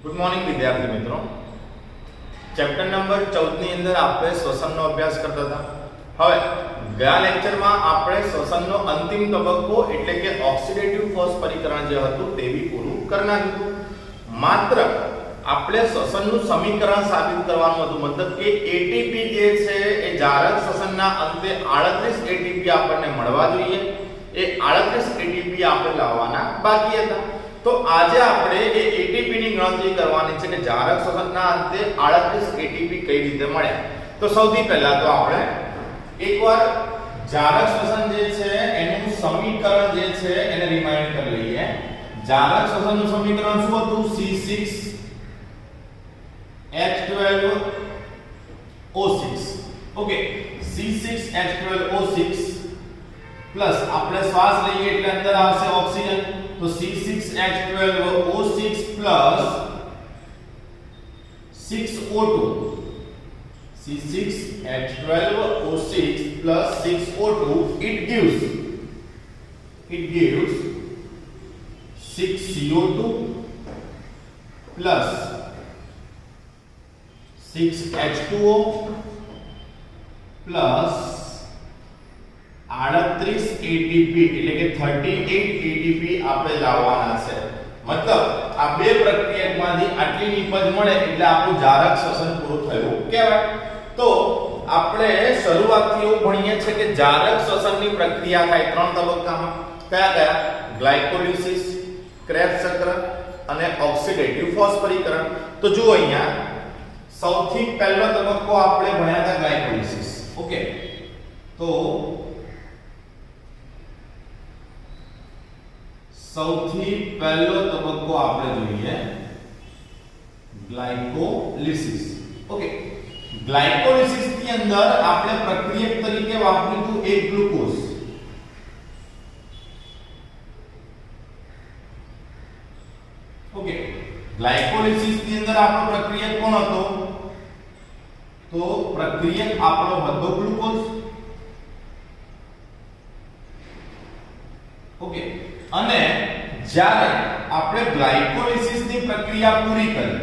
Good morning વિદ્યાર્થી મિત્રો। Chapter number 14 ની અંદર આપણે શ્વસનનો અભ્યાસ કરતા હતા। હવે ગયા લેક્ચરમાં આપણે શ્વસનનો અંતિમ તબક્કો એટલે કે ઓક્સિડેટિવ ફોર્સ પરિકરણ જે હતું તે બી પૂરું કરી નાખ્યું। માત્ર આપણે શ્વસનનું સમીકરણ સાબિત કરવાનું હતું, મતલબ કે એટીપી જે છે એ જારક શ્વસનના અંતે 38 એટીપી આપણને મળવા જોઈએ। એ 38 એટીપી આપણે લાવવાના બાકી હતા। तो आज આપણે એ એટીપી ની ગણતરી કરવાની છે કે જારક શ્વસનના અંતે 38 એટીપી કઈ રીતે મળ્યા। તો સૌથી પહેલા તો આપણે એકવાર જારક શ્વસન જે છે એનું સમીકરણ જે છે એને રિમાઇન્ડ કરી લઈએ। જારક શ્વસનનું સમીકરણ શું હતું? C6H12O6 ઓકે, C6H12O6 પ્લસ આપણે શ્વાસ લઈએ એટલે અંદર આવશે ઓક્સિજન, तो C6H12O6 plus 6O2 C6H12O6 plus 6O2 it gives 6CO2 plus 6H2O plus 38 ATP એટલે કે 38 एटीपी આપણે લાવવાના છે। મતલબ આ બે પ્રક્રિયકમાંથી આટલી નિપજ મળે એટલે આપણું જારક શ્વસન પૂરું થયું કહેવાય। તો આપણે શરૂઆતથી એવું ભણીએ છે કે જારક શ્વસનની પ્રક્રિયા થાય ત્રણ તબક્કામાં। કયા કયા? ગ્લાયકોલિસિસ, ક્રેબ્સ ચક્ર અને ઓક્સિડેટિવ ફોર્સ પરિકરણ। તો જુઓ અહીંયા સૌથી પહેલો તબક્કો આપણે ભણ્યા હતા ગ્લાયકોલિસિસ। ઓકે, તો સૌથી પહેલો તબક્કો આપણે જોઈએ ગ્લાયકોલિસિસ। ઓકે, ગ્લાયકોલિસિસ ની અંદર આપણે પ્રક્રિયક તરીકે વાપરીશું એક ગ્લુકોઝ। ઓકે, ગ્લાયકોલિસિસ ની અંદર આપણો પ્રક્રિયક કોણ હતો? તો પ્રક્રિયક આપણો હતો ગ્લુકોઝ। ઓકે, અને જ્યારે આપણે ગ્લાયકોલિસિસ ની પ્રક્રિયા પૂરી કરી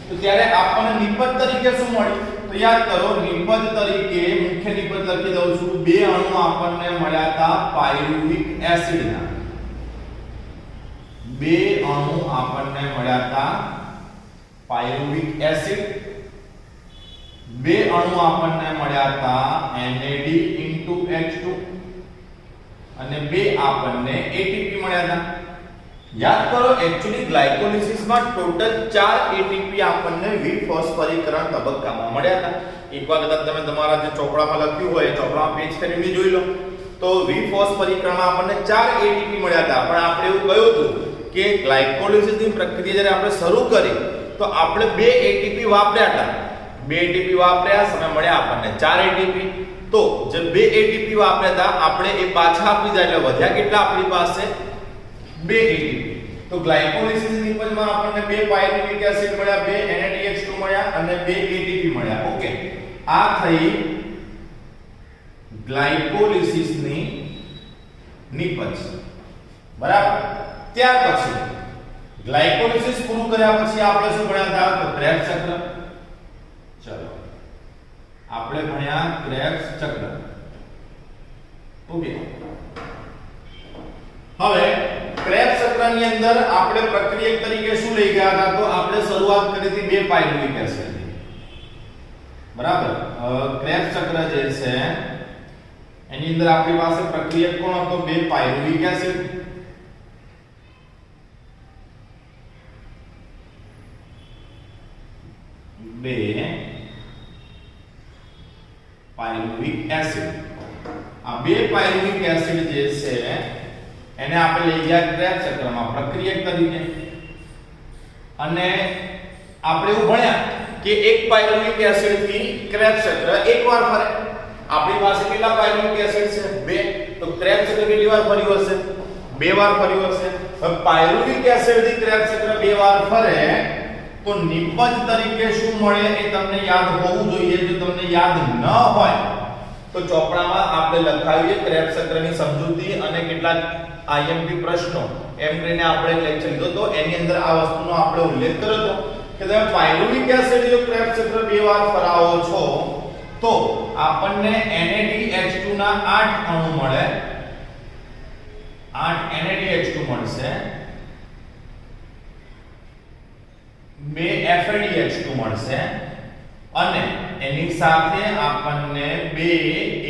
તો ત્યારે આપણને નિપજ તરીકે શું મળ્યું? તો યાદ કરો, નિપજ તરીકે મુખ્ય નિપજ લખી દઉં છું। બે અણુ આપણને મળ્યા હતા પાયરુવિક એસિડના। બે અણુ આપણને મળ્યા હતા પાયરુવિક એસિડ। બે અણુ આપણને મળ્યા હતા NAD*H2 અને બે આપણને ATP મળ્યા હતા। યાદ કરો, એક્ચ્યુઅલી ગ્લાયકોલિસિસમાં ટોટલ 4 ATP આપણને વી ફોર્સ પરિકરણ તબક્કામાં મળ્યા હતા। એકવાર કદાચ તમે તમારા જે ચોપડામાં લખ્યું હોય ચોપડામાં પેજ ફેરવી જોઈ લો તો વી ફોર્સ પરિકરણમાં આપણને 4 ATP મળ્યા હતા। પણ આપણે એવું કહ્યું હતું કે ગ્લાયકોલિસિસની પ્રક્રિયા જ્યારે આપણે શરૂ કરી તો આપણે 2 ATP વાપર્યા હતા। 2 ATP વાપર્યા, સમય મળ્યા આપણને 4 ATP। તો જે 2 ATP વાપર્યા હતા આપણે એ પાછા આપી દીધા એટલે વધ્યા કેટલા આપણી પાસે? 2 ATP। તો ગ્લાયકોલિસિસ નિપજમાં આપણને 2 પાયરુવિક એસિડ મળ્યા, 2 NADH2 મળ્યા અને 2 ATP મળ્યા। ઓકે, આ થઈ ગ્લાયકોલિસિસની નિપજ, બરાબર। ત્યાર પછી ગ્લાયકોલિસિસ પૂરું કર્યા પછી આપણે શું ભણ્યા હતા? તો ક્રેબ્સ ચક્ર। ચલો, આપણે ભણ્યા ક્રેબ્સ ચક્ર। ઓકે, હવે ક્રેબ્સ ચક્રની અંદર આપણે પ્રક્રિયક તરીકે શું લઈ ગયા હતા? તો આપણે શરૂઆત કરી હતી 2 પાયરુવિક એસિડની, બરાબર। ક્રેબ્સ ચક્ર જે છે એની અંદર આપણી પાસે પ્રક્રિયક કોણ હતો? 2 પાયરુવિક એસિડ। પાયરુવિક એસિડ, આ 2 પાયરુવિક એસિડ જે છે એને આપણે લઈ ગયા ક્રેબ્સ ચક્રમાં પ્રક્રિયક તરીકે। અને આપણે એવું ભણ્યા કે એક પાયરુવિક એસિડ થી ક્રેબ્સ ચક્ર એકવાર ફરે। આપણી પાસે કેટલા પાયરુવિક એસિડ છે? 2। તો ક્રેબ્સ ચક્ર કેટલી વાર ફર્યું હશે? 2 વાર ફર્યું હશે। હવે પાયરુવિક એસિડ થી ક્રેબ્સ ચક્ર 2 વાર ફરે તો નિપજ તરીકે શું મળે એ તમને યાદ હોવું જોઈએ। જો તમને યાદ ન હોય તો ચોપડામાં આપણે લખાવીએ ક્રેબ્સ ચક્રની સમજૂતી અને કેટલાક આઈએમપી પ્રશ્નો એમ કરીને આપણે લેક્ચર લીધો તો એની અંદર આ વસ્તુનો આપણે ઉલ્લેખ કર્યો હતો કે તમે પાયરુવિક એસિડ જો ક્રેબ્સ ચક્ર બે વાર ફરાવો છો તો આપણને NaDH2 ના 8 અણુ મળે, 8 NaDH2 મળશે, 2 FADH2 મળશે અને એની સાથે આપણને 2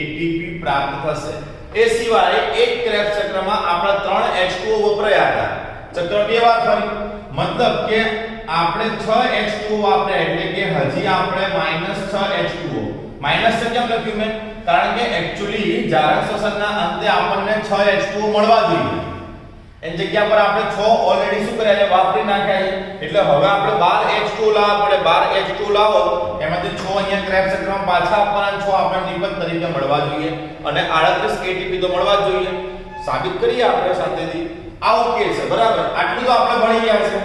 ATP પ્રાપ્ત થશે. એ સિવાય એક ક્રેબ્સ ચક્રમાં આપણા 3 H2O વપરાયા હતા. ચક્ર બે વાર ફરી મતલબ કે આપણે 6 H2O વાપર્યા એટલે કે હજી આપણે -6 H2O. માઈનસ કેમ લખ્યું મેં? કારણ કે એક્ચ્યુઅલી જારક શોષણના અંતે આપણને 6 H2O મળવા જોઈએ. એની જગ્યા પર આપણે 6 ઓલરેડી શું કર્યા છે વાપરી નાખ્યા છે. એટલે હવે આપણે 12 H2O લાવવા પડે. 12 H2O લાવો એમાંથી 6 અહીંયા ક્રેબ્સ ચક્રમાં પાછા આપવાના, 6 આપણને નિપજ તરીકે મળવા જોઈએ અને 38 ATP તો મળવા જ જોઈએ. સાબિત કરીએ આપણે સાથેથી. આ ઓકે છે બરાબર. આટલું તો આપણે ભણી ગયા છે.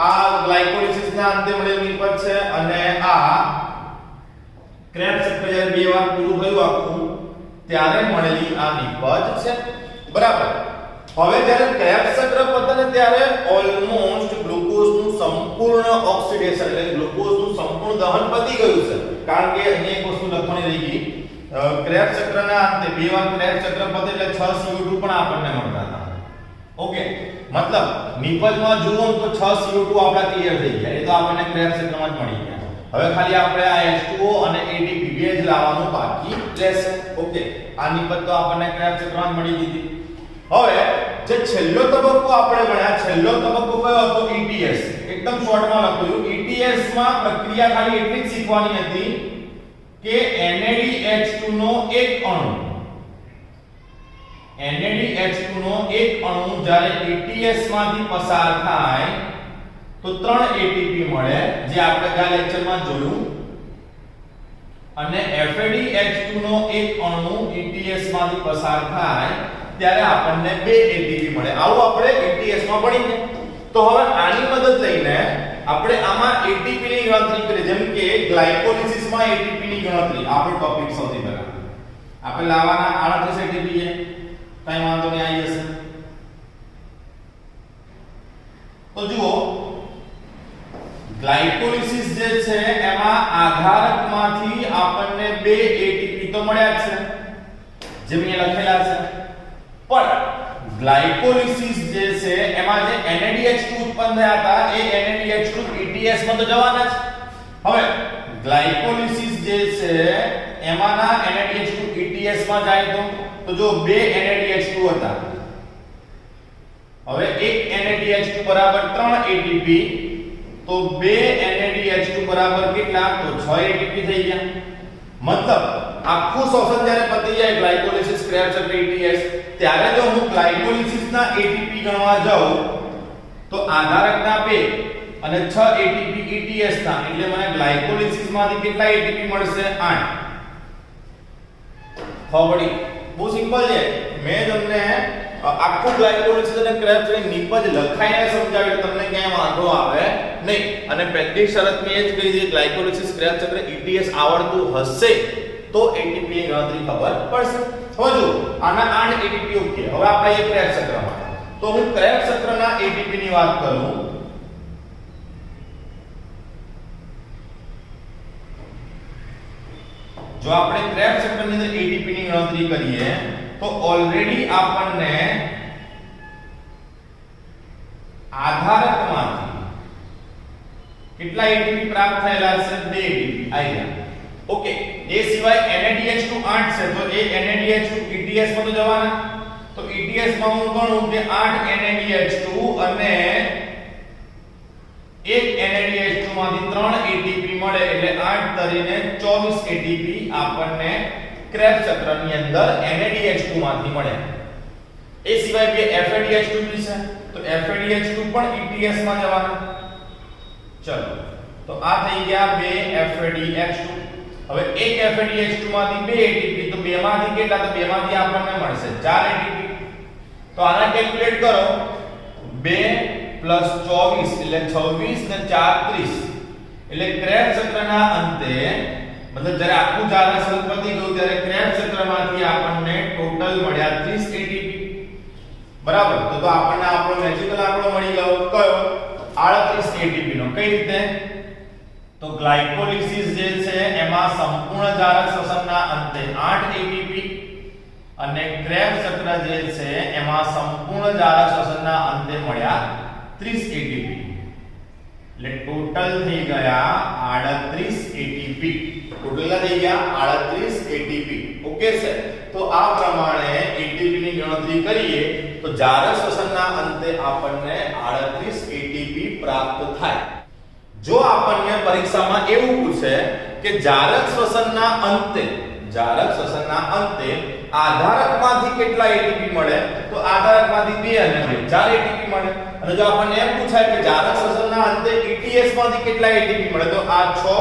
આ ગ્લાયકોલિસિસના અંતે મળેલ નિપજ છે અને આ ક્રેબ્સ ચક્ર જ્યારે બે વાર પૂરું થયું આખું ત્યારે મળેલી આ નિપજ છે બરાબર. હવે જ્યારે ક્રેબ્સ ચક્ર પતે ને ત્યારે ઓલમોસ્ટ ગ્લુકોઝનું સંપૂર્ણ ઓક્સિડેશન એટલે ગ્લુકોઝનું સંપૂર્ણ દહન પતી ગયું છે. કારણ કે અહીંયા એક વસ્તુ લખવાની રહી ગઈ. ક્રેબ્સ ચક્રના અંતે બે વાર ક્રેબ્સ ચક્ર પતે એટલે 6 CO2 પણ આપણને મળતા હતા. ઓકે, મતલબ નિપજમાં જુઓ તો 6 CO2 આપડા ક્લિયર થઈ ગયા. એ તો આપણને ક્રેબ્સ ચક્રમાં જ મળી ગયા. હવે ખાલી આપણે આ H2O અને ATP બે જ લાવવાનું બાકી રહેશે. ઓકે, આ નિપજ તો આપણને ક્રેબ્સ ચક્રમાં મળી દીધી. હવે જે છેલ્લો તબક્કો આપણે ભણ્યા, છેલ્લો તબક્કો કયો હતો? ETS. એકદમ શોર્ટમાં લખ્યું. ETS માં પ્રક્રિયા ખાલી એટલી જ શીખવાની હતી કે NaDH2 નો એક અણુ NaDH2 નો એક અણુ જ્યારે ETS માંથી પસાર થાય તો 3 ATP મળે જે આપણે ગયા લેક્ચરમાં જોયું અને FADH2 નો એક અણુ ETS માંથી પસાર થાય ત્યારે આપણને 2 ATP મળે. આવું આપણે ETS માં ભણીએ. તો હવે આની મદદ લઈને આપણે આમાં ATP ની ગણતરી કરીએ. જેમ કે ગ્લાયકોલિસિસ માં ATP ની ગણતરી આપણો ટોપિક સૌથી પહેલા આપણે લાવવાના 38 ATP છે. કઈ વાંધો નહીં, આવી જશે. તો જુઓ ગ્લાયકોલિસિસ જે છે એમાં આધારકમાંથી આપણને 2 ATP તો મળ્યા છે જેમ અહીંયા લખેલા છે. પણ ગ્લાયકોલિસિસ જે છે એમાં જે NaDH2 ઉત્પન્ન થયા હતા એ NaDH2 ETS માં તો જવાના જ. હવે ગ્લાયકોલિસિસ જે છે એમાંના NaDH2 ETS માં જાય તો જો 2 NaDH2 હતા. હવે એક NaDH2 બરાબર 3 ATP તો 2 NaDH2 બરાબર કેટલા? તો 6 ATP થઈ ગયા. મતલબ આખું શોષણ જ્યારે પતી જાય ગ્લાયકોલિસિસ ક્રેબ્સ ચક્ર ETS ત્યારે જો હું ગ્લાયકોલિસિસના ATP ગણવા જાઉં તો આધારકના 2 અને 6 ATP ETS ના એટલે મને ગ્લાયકોલિસિસમાંથી કેટલા ATP મળશે? 8. ખબડી બહુ સિમ્પલ છે. મેં તમને આખું ગ્લાયકોલિસિસ અને ક્રેબ્સ ચક્રની નિપજ લખાઈને સમજાવ્યું તમને ક્યાંય વાંધો આવે નહીં. અને પહેલી શરત મેં એ જ કહી છે ગ્લાયકોલિસિસ ક્રેબ્સ ચક્ર ETS આવડતું હશે તો ATP ની ગણતરી ખબર પડશે. હવે જો આના 8 ATP ઓકે. હવે આપણે એક ક્રેબ્સ ચક્રમાં તો હું ક્રેબ્સ ચક્રના ATP ની વાત કરું જો આપણે ક્રેબ્સ ચક્રની અંદર ATP ની ગણતરી કરીએ તો ઓલરેડી આપણને આધારકમાંથી કેટલા ATP પ્રાપ્ત થયેલા છે? 2 ATP આવી ગયા. ઓકે, એ સિવાય NaDH2 8 છે તો એ NaDH2 ETS માં તો જવાના. તો ETS માં હું ગણું કે 8 NaDH2 અને એક NaDH2 માંથી 3 ATP મળે એટલે 8 તરીને 24 ATP આપણને ક્રેબ્સ ચક્રની અંદર NaDH2 માંથી મળે. એ સિવાય બે FADH2 બી છે તો FADH2 પણ ETS માં જવાના. ચલો તો આ થઈ ગયા 2 FADH2. હવે એક FADH2 માંથી 2 ATP તો બે માંથી કેટલા? તો બે માંથી આપણને મળશે 4 ATP. તો આના કેલ્ક્યુલેટ કરો 2 + 24 એટલે 26 ને 4 30 એટલે ક્રેબ્સ ચક્રના અંતે મતલબ જ્યારે આખું જાળા સ્વરૂપ પતી ગયું ત્યારે ક્રેબ્સ ચક્રમાંથી આપણને ટોટલ મળ્યા 30 ATP. બરાબર, તો આપણને આપણો મેજિકલ આંકડો મળી ગયો કયો 38 ATP નો. કઈ રીતે? તો ગ્લાયકોલિસિસ જે છે એમાં સંપૂર્ણ જારક શ્વસનના અંતે 8 ATP અને ક્રેબ્સ ચક્ર જે છે એમાં સંપૂર્ણ જારક શ્વસનના અંતે મળ્યા 30 ATP. એટલે ટોટલ થઈ ગયા 38 ATP. ટોટલ થઈ ગયા 38 ATP. ઓકે છે. તો આ પ્રમાણે ATP ની ગણતરી કરીએ તો જારક શ્વસનના અંતે આપણને 38 ATP પ્રાપ્ત થાય. જો આપણને પરીક્ષામાં એવું પૂછે કે જારક શ્વસનના અંતે આધારકમાંથી કેટલા ATP મળે, તો આધારકમાંથી 2 અને 2 4 ATP મળે. અને જો આપણને એમ પૂછાય કે જારક શ્વસનના અંતે ETS માંથી કેટલા ATP મળે, તો આ 6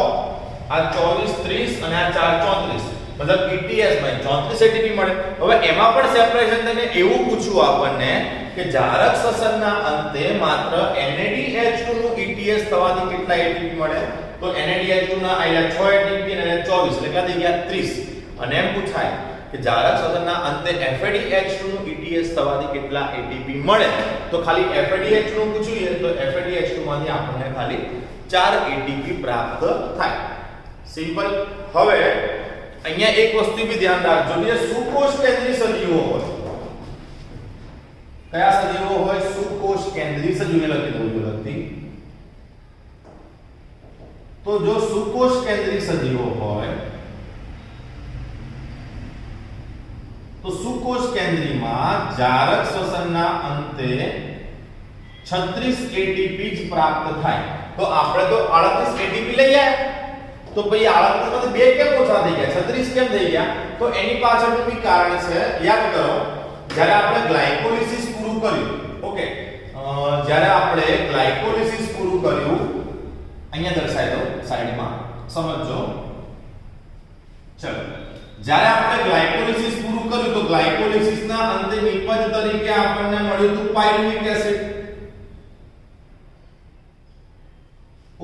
આ 24 30 અને આ 4 34, મતલબ ETS માં 34 ATP મળે. હવે એમાં પણ સેપરેશન થઈને એવું પૂછ્યું આપણને કે જારક શ્વસનના અંતે માત્ર NADH2 નું ETS થવાથી કેટલા ATP મળે, તો NADH2 ના આયા 6 ATP અને 24 એટલે કેટલા થઈ ગયા 30. અને એમ પૂછાય કે જારક શ્વસનના અંતે FADH2 નું ETS થવાથી કેટલા ATP મળે, તો ખાલી FADH2 નું પૂછ્યું તો FADH2 માંથી આપણને ખાલી 4 ATP પ્રાપ્ત થાય. સિમ્પલ. હવે અહીંયા એક વસ્તુ બી ધ્યાન રાખજો કે સુકોષ કેન્દ્રી સજીવો હોય, કયા સજીવો હોય? સુકોષ કેન્દ્રી સજીવો લખી દઉં છું લખતી. તો જો સુકોષ કેન્દ્રી સજીવો હોય તો સુકોષ કેન્દ્રીમાં જારક શ્વસનના અંતે 36 ATP જ પ્રાપ્ત થાય. તો આપણે તો 38 ATP લઈ આવ્યા, તો ભાઈ 38 માંથી 2 કેમ ઓછા થઈ ગયા, 36 કેમ થઈ ગયા? તો એની પાછળનું બી કારણ છે. યાદ કરો, જ્યારે આપણે ગ્લાયકોલિસિસ પૂરું કર્યું, ઓકે, જ્યારે આપણે ગ્લાયકોલિસિસ પૂરું કર્યું, અહીંયા દર્શાવી દો સાઈડમાં, સમજો. ચલો, જ્યારે આપણે ગ્લાયકોલિસિસ પૂરું કર્યું તો ગ્લાયકોલિસિસના અંતે નિપજ તરીકે આપણને મળ્યું હતું પાયરુવિક એસિડ.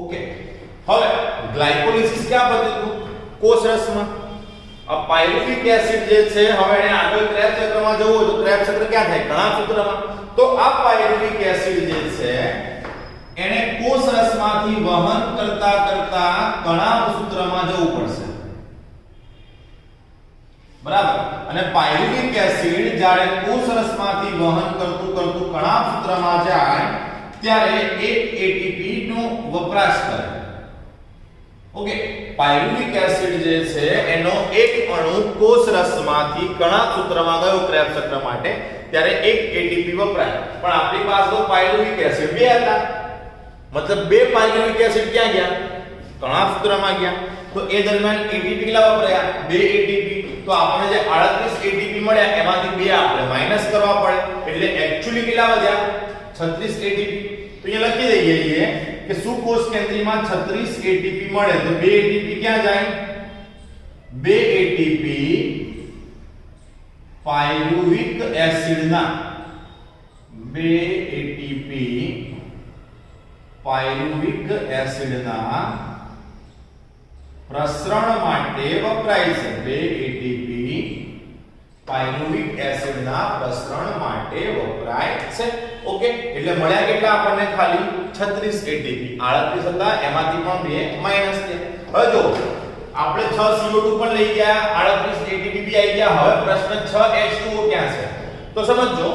ઓકે, હવે ગ્લાયકોલિસિસ ક્યાં બન્યું? કોષરસમાં. આ પાયરુવિક એસિડ જે છે, હવે એને આગળ ક્રેબ્સ ચક્રમાં જવું હોય તો ક્રેબ્સ ચક્ર ક્યાં થાય? કણાસૂત્રમાં. તો આ પાયરુવિક એસિડ જે છે એને કોષરસમાંથી વહન કરતા કણાસૂત્રમાં જવું પડશે. બરાબર. અને પાયરુવિક એસિડ જ્યારે કોષરસમાંથી વહન કરતું કણાસૂત્રમાં જાય ત્યારે 1 ATP નો વપરાશ કરે. ઓકે, પાયરુવિક એસિડ જે છે એનો એક અણુ કોષરસમાંથી કણાસૂત્રમાં ગયો ક્રેબ્સ ચક્ર માટે, ત્યારે 1 ATP વપરાય. પણ આપણી પાસે તો પાયરુવિક એસિડ 2 હતા, મતલબ 2 પાયરુવિક એસિડ ક્યાં ગયા? કણાસૂત્રમાં ગયા. તો એ દરમિયાન ATP કેટલા વપરાયા? 2 ATP. તો આપણને જે 38 ATP મળ્યા એમાંથી 2 આપણે માઈનસ કરવા પડે, એટલે એક્ચ્યુઅલી કેટલા વધ્યા? 36 ATP. તો અહીંયા લખી દઈએ કે સુકોષ કેન્દ્રીમાં 36 ATP મળે તો 2 ATP ક્યાં જાય? 2 ATP પાયરુવિક એસિડના 2 ATP પાયરુવિક એસિડના પ્રસરણ માટે વપરાય છે. 2 ATP પાયરુવિક એસિડના પ્રસરણ માટે વપરાય છે. ઓકે, એટલે મળ્યા કેટલા આપણને? ખાલી 36 ATP. 38 હતા એમાંથી પણ 2 માઈનસ થયા. હવે જો આપણે 6 CO2 પણ લઈ ગયા, 38 ATP બી આવી ગયા. હવે પ્રશ્ન 6 H2O ક્યાં છે? તો સમજો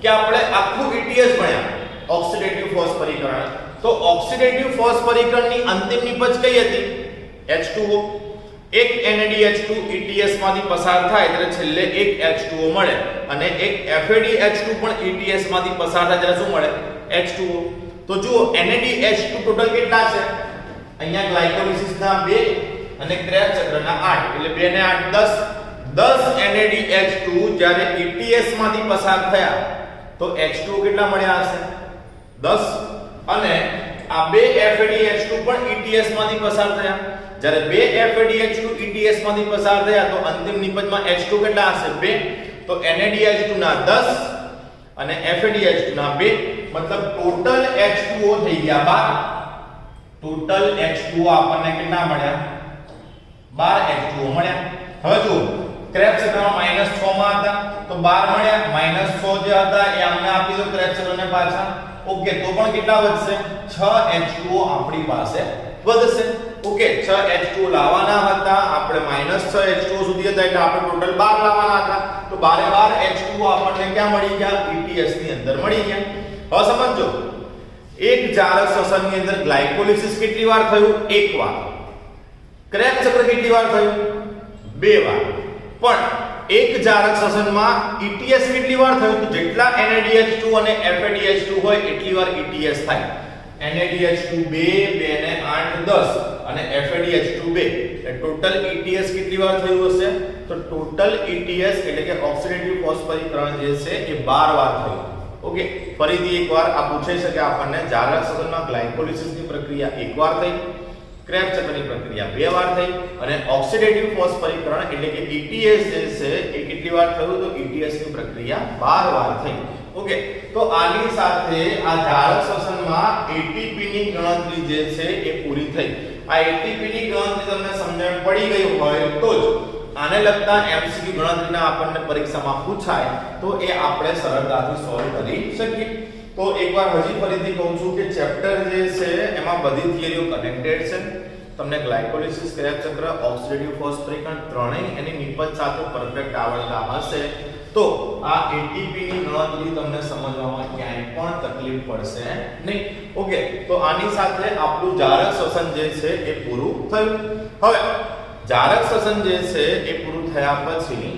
કે આપણે આખું ETS ભણ્યા, ઓક્સિડેટિવ ફોસ્ફરીકરણ. તો ઓક્સિડેટિવ ફોસ્ફરીકરણની અંતિમ નિપજ કઈ હતી? H2O. એક NADH2 ETS માંથી પસાર થાય ત્યારે છેલ્લે એક H2O મળે, અને એક FADH2 પણ ETS માંથી પસાર થાય ત્યારે શું મળે? H2O. તો જુઓ NADH2 ટોટલ કેટલા છે? અહીંયા ગ્લાયકોલિસિસના 2 અને ક્રેબ્સ ચક્રના 8, એટલે 2 ને 8 10 NADH2 જ્યારે ETS માંથી પસાર થયા તો H2O કેટલા મળ્યા હશે? 10. અને આ 2 FADH2 પણ ETS માંથી પસાર થયા, જ્યારે 2 FADH2 ETS માંથી પસાર થયા તો અંતિમ નિપજમાં H2 કેટલા હશે? 2. તો NADH2 ના 10 અને FADH2 ના 2, મતલબ ટોટલ H2O થઈ ગયા 12. ટોટલ H2O આપણને કેટલા મળ્યા? 12 H2O મળ્યા. હવે જો ક્રેબ્સ ચક્રમાં -6 માં હતા તો 12 મળ્યા, -6 જે હતા એ અમને આપી દો ક્રેબ્સ ચક્રને પાછા. ઓકે, તો પણ કેટલા વધશે? 6H2O આપણી પાસે વધશે. ઓકે, 6H2O લાવવાના હતા આપણે, -6H2O સુધી હતા એટલે આપણે ટોટલ 12 લાવવાના હતા. તો 12 H2O આપણને ક્યાં મળી ગયા? ETS ની અંદર મળી ગયા. હવે સમજો, એક જારક શ્વસનની અંદર ગ્લાયકોલિસિસ કેટલી વાર થયું? એક વાર. ક્રેબ્સ ચક્ર કેટલી વાર થયું? બે વાર. પણ એક જારક શ્વસનમાં ETS કેટલી વાર થયું? તો જેટલા NADH2 અને FADH2 હોય એટલી વાર ETS થાય. NADH2 2 ને 8 10 અને FADH2 2 એટલે ટોટલ ETS કેટલી વાર થયું હશે? તો ટોટલ ETS એટલે કે ઓક્સિડેટિવ ફોસ્ફોરીકરણ જે છે એ 12 વાર થયું. ઓકે, ફરીથી એકવાર આ પૂછે છે કે આપણને જારક શ્વસનમાં ગ્લાયકોલિસિસની પ્રક્રિયા એક વાર થઈ, ક્રેબ્સ ચક્રની પ્રક્રિયા બે વાર થઈ અને ઓક્સિડેટિવ ફોસ્ફોરીકરણ એટલે કે ETS જે છે એ કેટલી વાર થયું? તો ETS ની પ્રક્રિયા 12 વાર થઈ. ઓકે, તો આની સાથે આ જારક શ્વસનમાં ATP ની ગણતરી જે છે એ પૂરી થઈ. આ ATP ની ગણતરી તમને સમજણ પડી ગઈ હોય તો જ આને લગતા MCQ ગણતરીના આપણને પરીક્ષામાં પૂછાય તો એ આપણે સરળતાથી સોલ્વ કરી શકીએ. તો એકવાર હજી ફરીથી કહું છું કે ચેપ્ટર જે છે એમાં બધી થિયરીઓ કનેક્ટેડ છે. તમને ગ્લાયકોલિસિસ, ક્રેબ્સ ચક્ર, ઓક્સિડેટિવ ફોસ્ફોરીકરણ ત્રણેય એની નિપજ સાથે પરફેક્ટ આવડતા હશે તો આ ATP ની ગણતરી તમને સમજવામાં ક્યાંય પણ તકલીફ પડશે નહીં. ઓકે, તો આની સાથે આપણું જારક શ્વસન જે છે એ પૂરું થયું. હવે જારક શ્વસન જે છે એ પૂરું થયા પછી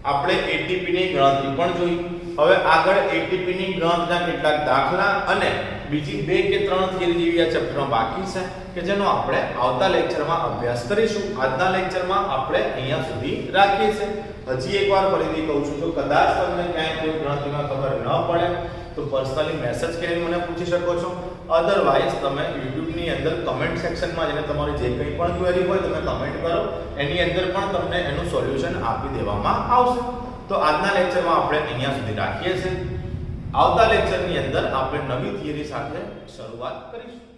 આપણે ATP ની ગણતરી પણ જોઈ. હવે આગળ ATP ની ગણતરીના કેટલાક દાખલા અને બીજી 2 કે 3 થિયરી જેવી આ ચેપ્ટરમાં બાકી છે કે જેનો આપણે આવતા લેક્ચરમાં અભ્યાસ કરીશું. આજના લેક્ચરમાં આપણે અહીંયા સુધી રાખીએ છીએ. હજી એકવાર ફરીથી કહું છું તો કદાચ તમને ક્યાંય કોઈ ગણતરીમાં ખબર ન પડે તો પર્સનલી મેસેજ કરીને મને પૂછી શકો છો. અધરવાઇઝ તમે YouTube ની અંદર કમેન્ટ સેક્શનમાં જઈને તમારી જે કંઈ પણ ક્વેરી હોય તમે કમેન્ટ કરો, એની અંદર પણ તમને એનું સોલ્યુશન આપી દેવામાં આવશે. તો આજના લેક્ચરમાં આપણે અહીંયા સુધી રાખીએ છીએ. આવતા લેક્ચરની અંદર આપણે નવી થિયરી સાથે શરૂઆત કરીશું.